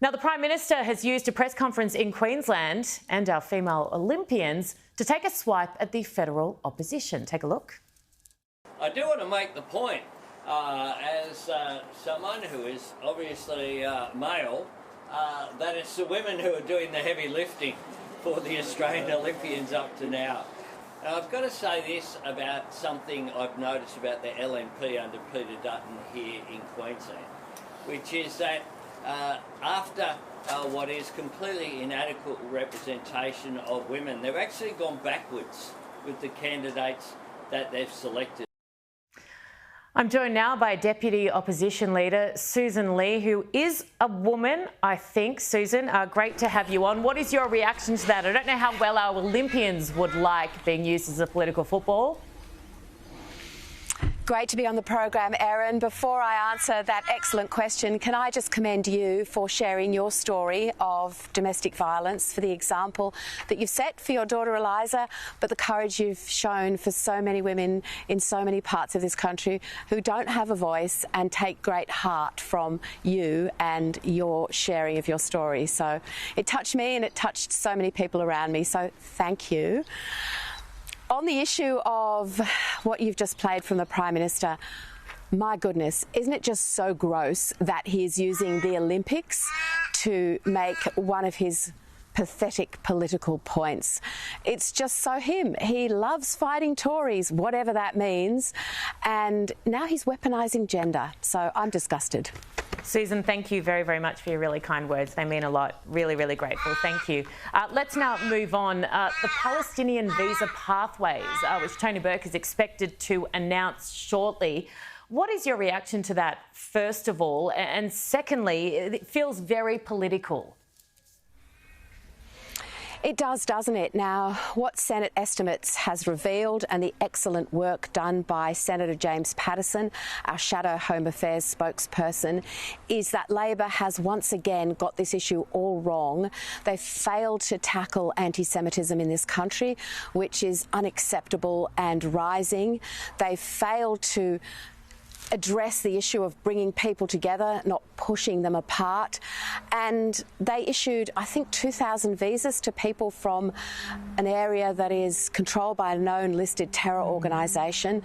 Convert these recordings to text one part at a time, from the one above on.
Now, the Prime Minister has used a press conference in Queensland and our female Olympians to take a swipe at the federal opposition. Take a look. I do want to make the point, as someone who is obviously male, that it's the women who are doing the heavy lifting for the Australian Olympians up to now. Now, I've got to say this about something I've noticed about the LNP under Peter Dutton here in Queensland, which is that after what is completely inadequate representation of women, they've actually gone backwards with the candidates that they've selected. I'm joined now by Deputy Opposition Leader Sussan Ley, who is a woman, I think. Sussan, great to have you on. What is your reaction to that? I don't know how well our Olympians would like being used as a political football. Great to be on the program, Erin. Before I answer that excellent question, can I just commend you for sharing your story of domestic violence, for the example that you've set for your daughter Eliza, but the courage you've shown for so many women in so many parts of this country who don't have a voice, and take great heart from you and your sharing of your story. So it touched me and it touched so many people around me, so thank you. On the issue of what you've just played from the Prime Minister, my goodness, isn't it just so gross that he is using the Olympics to make one of his pathetic political points? It's just so him. He loves fighting Tories, whatever that means, and now he's weaponising gender. So I'm disgusted. Sussan, thank you very, very much for your really kind words. They mean a lot. Really, really grateful. Thank you. Let's now move on. The Palestinian visa pathways, which Tony Burke is expected to announce shortly. What is your reaction to that, first of all? And secondly, it feels very political. It does, doesn't it? Now, what Senate estimates has revealed, and the excellent work done by Senator James Paterson, our shadow Home Affairs spokesperson, is that Labor has once again got this issue all wrong. They've failed to tackle anti-Semitism in this country, which is unacceptable and rising. They've failed to address the issue of bringing people together, not pushing them apart. And they issued, I think, 2,000 visas to people from an area that is controlled by a known listed terror organisation.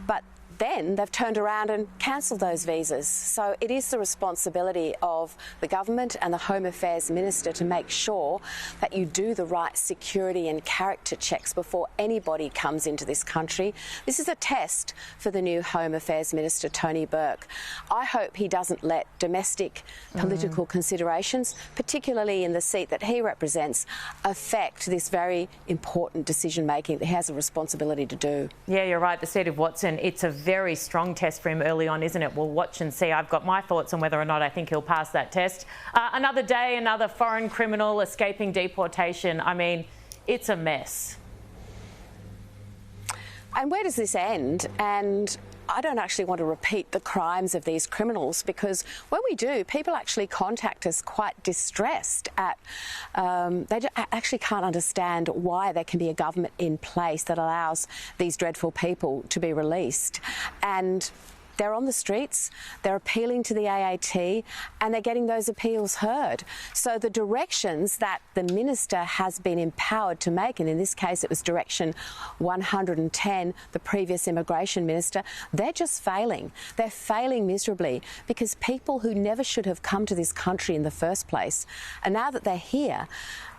But then they've turned around and cancelled those visas. So it is the responsibility of the government and the Home Affairs Minister to make sure that you do the right security and character checks before anybody comes into this country. This is a test for the new Home Affairs Minister, Tony Burke. I hope he doesn't let domestic political considerations, particularly in the seat that he represents, affect this very important decision-making that he has a responsibility to do. Yeah, you're right. The seat of Watson, it's a very strong test for him early on, isn't it? We'll watch and see. I've got my thoughts on whether or not I think he'll pass that test. Another day, another foreign criminal escaping deportation. I mean, it's a mess. And where does this end? And I don't actually want to repeat the crimes of these criminals, because when we do, people actually contact us quite distressed at they actually can't understand why there can be a government in place that allows these dreadful people to be released. And they're on the streets, they're appealing to the AAT, and they're getting those appeals heard. So the directions that the Minister has been empowered to make, and in this case it was Direction 110, the previous Immigration Minister, they're just failing. They're failing miserably, because people who never should have come to this country in the first place, and now that they're here,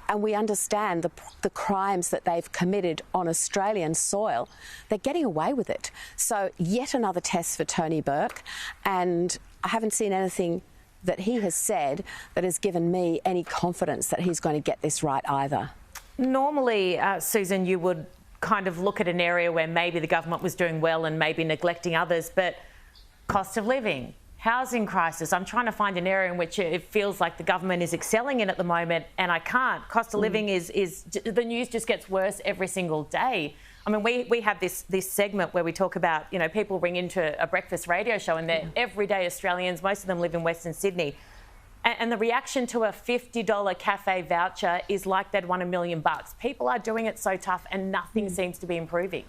and we understand the crimes that they've committed on Australian soil, they're getting away with it. So yet another test for Tony Burke, and I haven't seen anything that he has said that has given me any confidence that he's going to get this right either. Normally, Sussan, you would kind of look at an area where maybe the government was doing well and maybe neglecting others, but cost of living, housing crisis. I'm trying to find an area in which it feels like the government is excelling in at the moment, and I can't. Cost of living is the news just gets worse every single day. I mean, we have this segment where we talk about, you know, people ring into a breakfast radio show, and they're everyday Australians. Most of them live in Western Sydney. And the reaction to a $50 cafe voucher is like they'd won $1 million. People are doing it so tough, and nothing seems to be improving.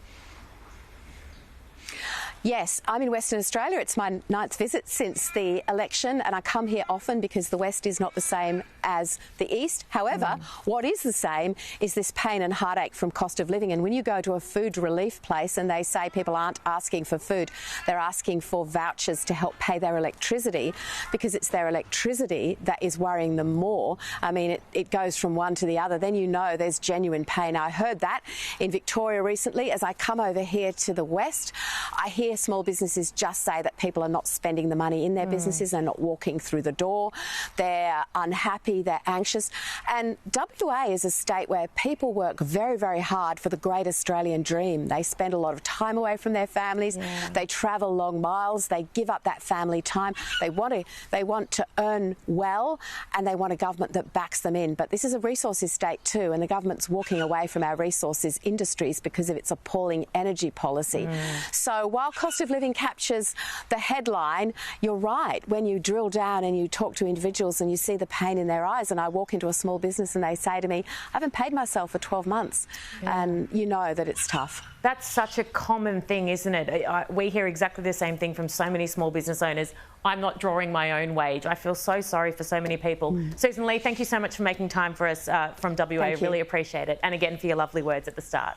Yes, I'm in Western Australia. It's my 9th visit since the election, and I come here often because the West is not the same as the East. However, what is the same is this pain and heartache from cost of living. And when you go to a food relief place and they say people aren't asking for food, they're asking for vouchers to help pay their electricity, because it's their electricity that is worrying them more. I mean, it goes from one to the other. Then you know there's genuine pain. I heard that in Victoria recently. As I come over here to the West, I hear small businesses just say that people are not spending the money in their businesses, they're not walking through the door, they're unhappy, they're anxious. And WA is a state where people work very, very hard for the great Australian dream. They spend a lot of time away from their families, they travel long miles, they give up that family time, they want to earn well, and they want a government that backs them in. But this is a resources state too, and the government's walking away from our resources industries because of its appalling energy policy. So while cost of living captures the headline, you're right. When you drill down and you talk to individuals and you see the pain in their eyes, and I walk into a small business and they say to me, I haven't paid myself for 12 months, and you know that it's tough. That's such a common thing, isn't it? We hear exactly the same thing from so many small business owners. I'm not drawing my own wage. I feel so sorry for so many people. Sussan Ley, thank you so much for making time for us from WA. Really appreciate it. And again, for your lovely words at the start.